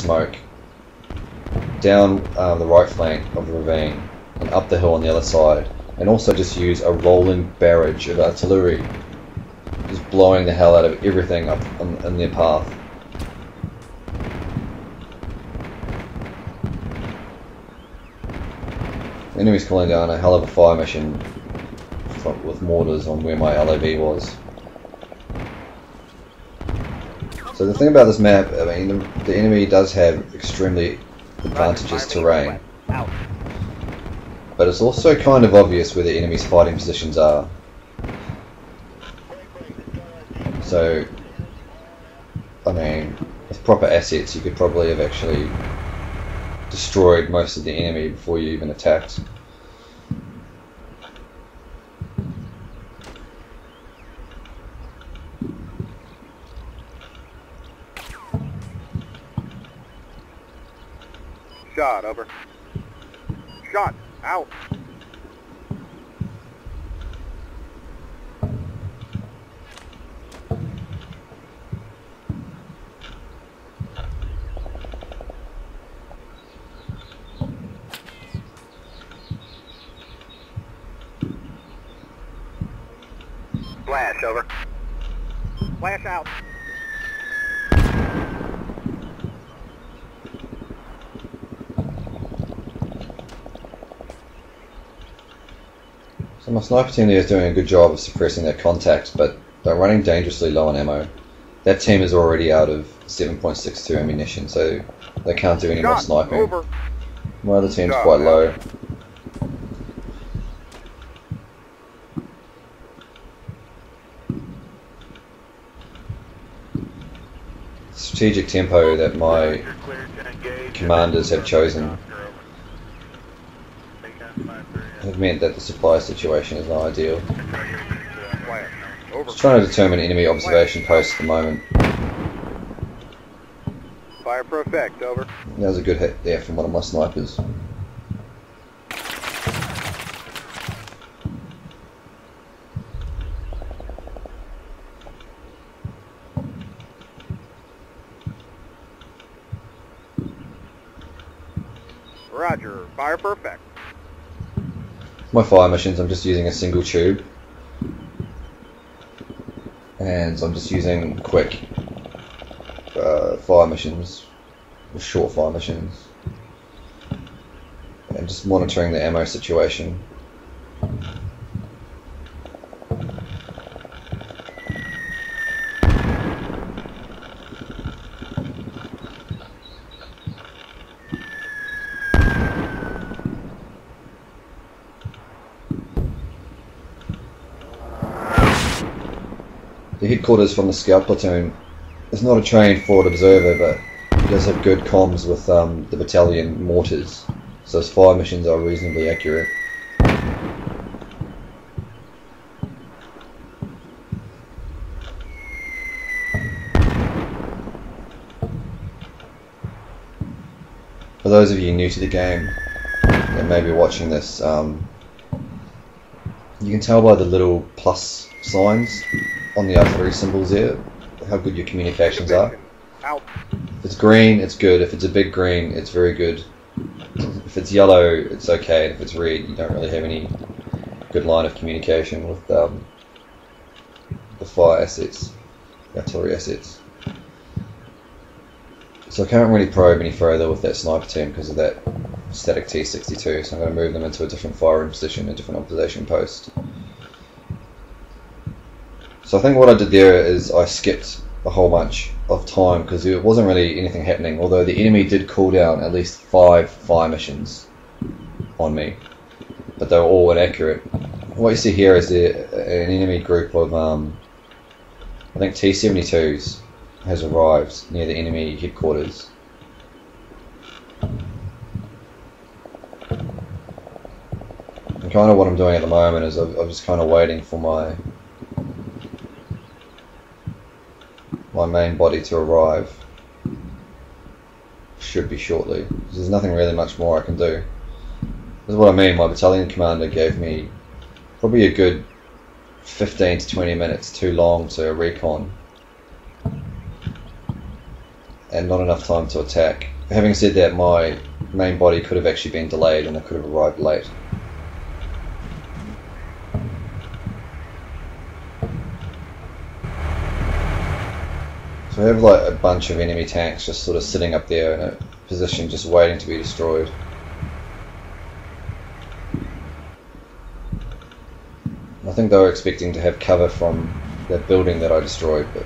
smoke down the right flank of the ravine and up the hill on the other side, and also just use a rolling barrage of artillery, just blowing the hell out of everything up in their path. The enemy's calling down a hell of a fire mission with mortars on where my LAV was. So the thing about this map, I mean, the enemy does have extremely advantageous terrain, but it's also kind of obvious where the enemy's fighting positions are. So, I mean, with proper assets you could probably have actually destroyed most of the enemy before you even attacked. Shot, over. Shot, out. Flash, over. Flash out. So my sniper team there is doing a good job of suppressing their contacts, but they're running dangerously low on ammo. That team is already out of 7.62 ammunition, so they can't do any more sniping. Over. My other team's quite low. Strategic tempo that my commanders have chosen have meant that the supply situation is not ideal. Just trying to determine enemy observation posts at the moment. Fire for effect, over. That was a good hit there from one of my snipers. Roger, fire for effect. My fire missions, I'm just using a single tube, and I'm just using quick fire missions, or short fire missions, and just monitoring the ammo situation. The headquarters from the scout platoon is not a trained forward observer, but he does have good comms with the battalion mortars, so his fire missions are reasonably accurate. For those of you new to the game and maybe watching this, you can tell by the little plus signs on the artillery symbols there how good your communications are. If it's green, it's good. If it's a big green, it's very good. If it's yellow, it's okay. And if it's red, you don't really have any good line of communication with the fire assets, the artillery assets. So I can't really probe any further with that sniper team because of that static T-62, so I'm going to move them into a different firing position, a different observation post. So I think what I did there is I skipped a whole bunch of time because there wasn't really anything happening, although the enemy did call down at least 5 fire missions on me, but they were all inaccurate. What you see here is an enemy group of I think T-72s has arrived near the enemy headquarters. And kind of what I'm doing at the moment is I'm just kind of waiting for my main body to arrive. Should be shortly. There's nothing really much more I can do. This is what I mean. My battalion commander gave me probably a good 15 to 20 minutes too long to recon. and not enough time to attack. Having said that, my main body could have actually been delayed and I could have arrived late. So I have like a bunch of enemy tanks just sort of sitting up there in a position just waiting to be destroyed. I think they were expecting to have cover from that building that I destroyed, but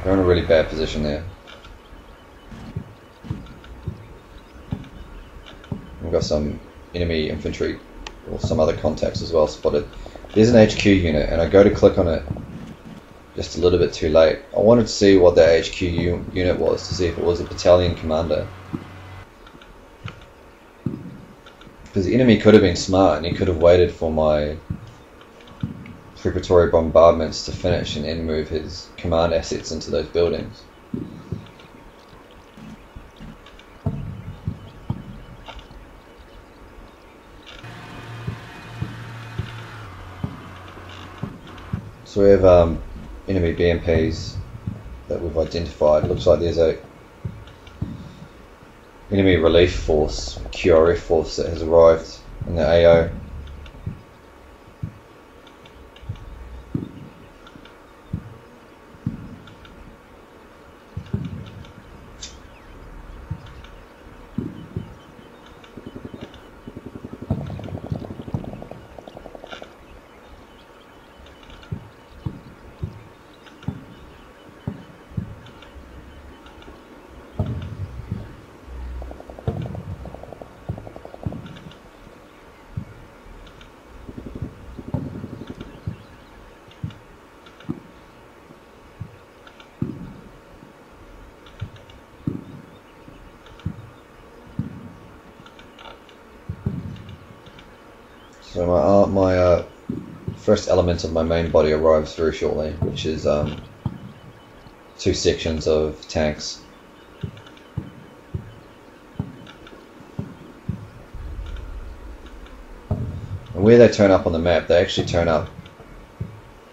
they're in a really bad position there. We've got some enemy infantry or some other contacts as well spotted. There's an HQ unit and I go to click on it just a little bit too late. I wanted to see what that HQ unit was, to see if it was a battalion commander. Because the enemy could have been smart and he could have waited for my preparatory bombardments to finish and then move his command assets into those buildings. So we have enemy BMPs that we've identified. It looks like there's a enemy relief force, QRF force, that has arrived in the AO. So my first element of my main body arrives very shortly, which is 2 sections of tanks. And where they turn up on the map, they actually turn up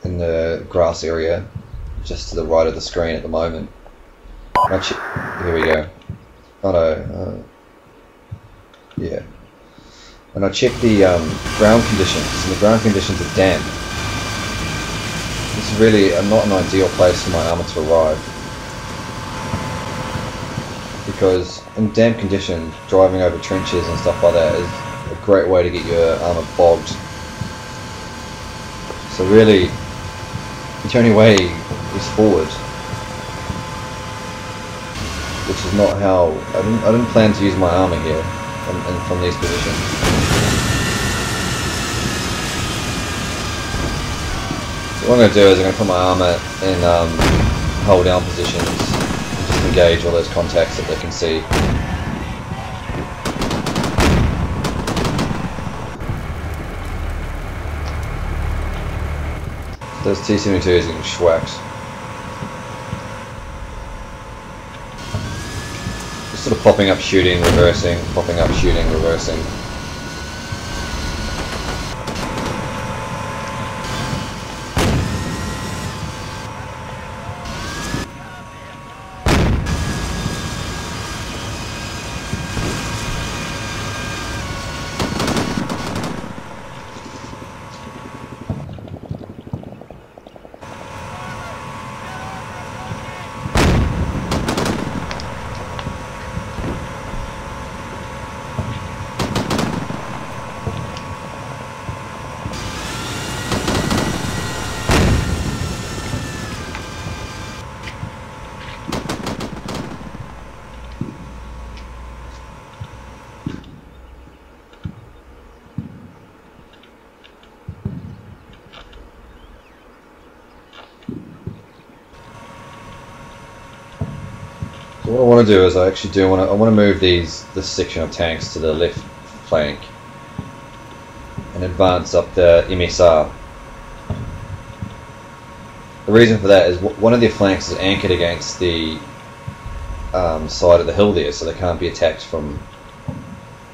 in the grass area just to the right of the screen at the moment. Here we go. Oh no, yeah. And I checked the ground conditions, and the ground conditions are damp. This is really not an ideal place for my armour to arrive, because in damp conditions, driving over trenches and stuff like that is a great way to get your armour bogged. So really, the only way is forward, which is not how I didn't plan to use my armour here and from these positions. So what I'm going to do is I'm going to put my armour in hold down positions and just engage all those contacts that they can see. Those T-72s are getting schwacked. Just sort of popping up, shooting, reversing, popping up, shooting, reversing. So what I want to do is I want to move this section of tanks to the left flank and advance up the MSR. The reason for that is one of their flanks is anchored against the side of the hill there, so they can't be attacked from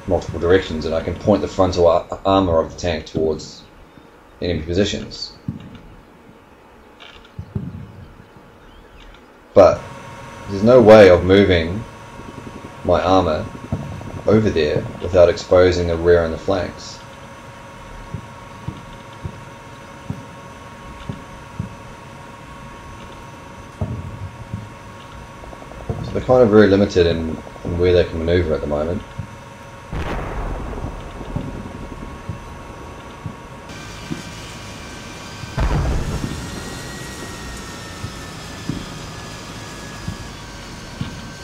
multiple directions, and I can point the frontal armour of the tank towards enemy positions. but there's no way of moving my armour over there without exposing the rear and the flanks. So they're kind of very limited in where they can manoeuvre at the moment.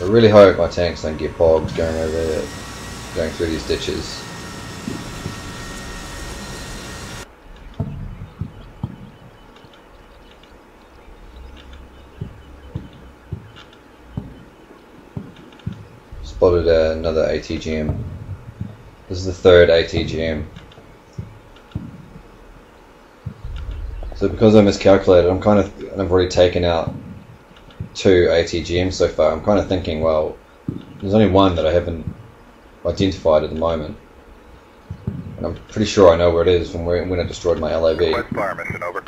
I really hope my tanks don't get bogged going through these ditches. Spotted another ATGM. This is the third ATGM. So because I miscalculated, I've already taken out 2 ATGMs so far. I'm kind of thinking, well, there's only one that I haven't identified at the moment, and I'm pretty sure I know where it is from when I destroyed my LAV. Request fire mission, over.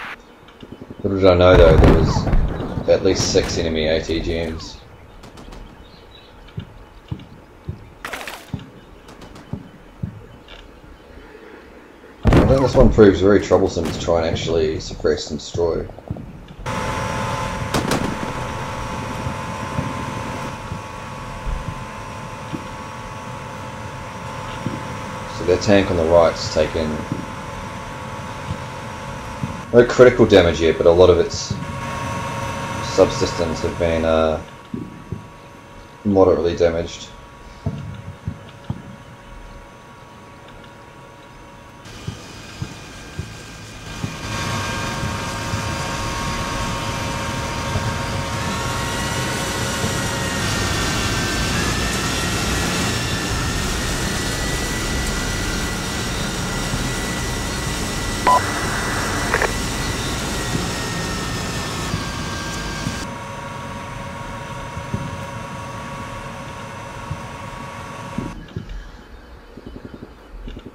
Little did I know though, there was at least 6 enemy ATGMs. I think this one proves very troublesome to try and actually suppress and destroy. So their tank on the right's taken no critical damage yet, but a lot of its subsystems have been moderately damaged.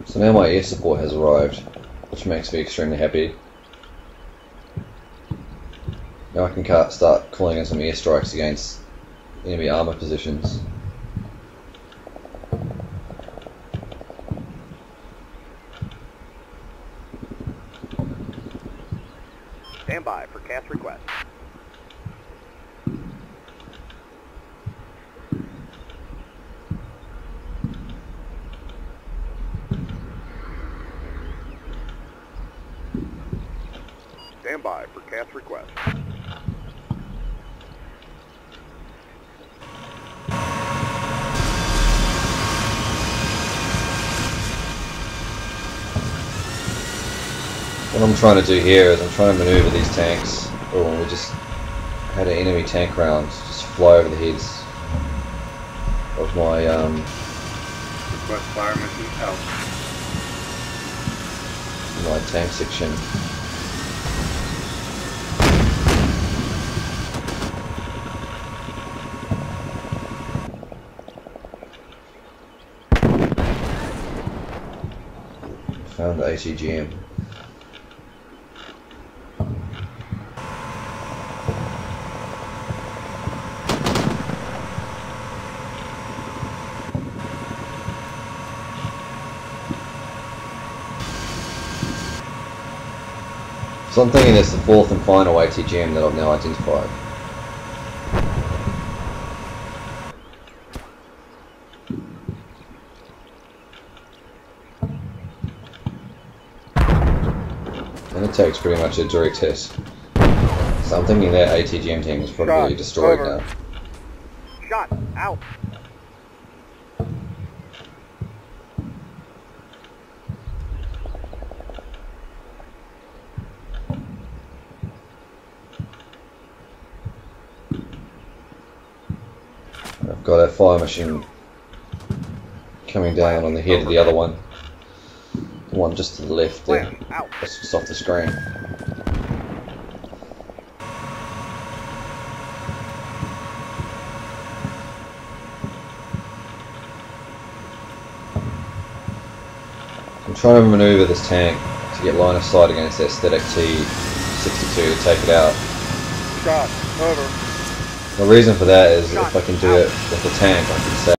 So now my air support has arrived, which makes me extremely happy. Now I can start calling in some airstrikes against enemy armour positions. Stand by for cast request. Stand by for cast request. What I'm trying to do here is I'm trying to manoeuvre these tanks. Oh, we just had an enemy tank round just fly over the heads of my Request fire mission out. my tank section. Found the ATGM. So I'm thinking it's the 4th and final ATGM that I've now identified. And it takes pretty much a direct hit. So I'm thinking that ATGM team is probably Shot, destroyed over. now. Shot out. I've got a fire machine coming down on the head of the other one. The one just to the left there. Flash out. That's just off the screen. I'm trying to manoeuvre this tank to get line of sight against that static T-62 to take it out. Shot over. The reason for that is if I can do it with the tank, I can save.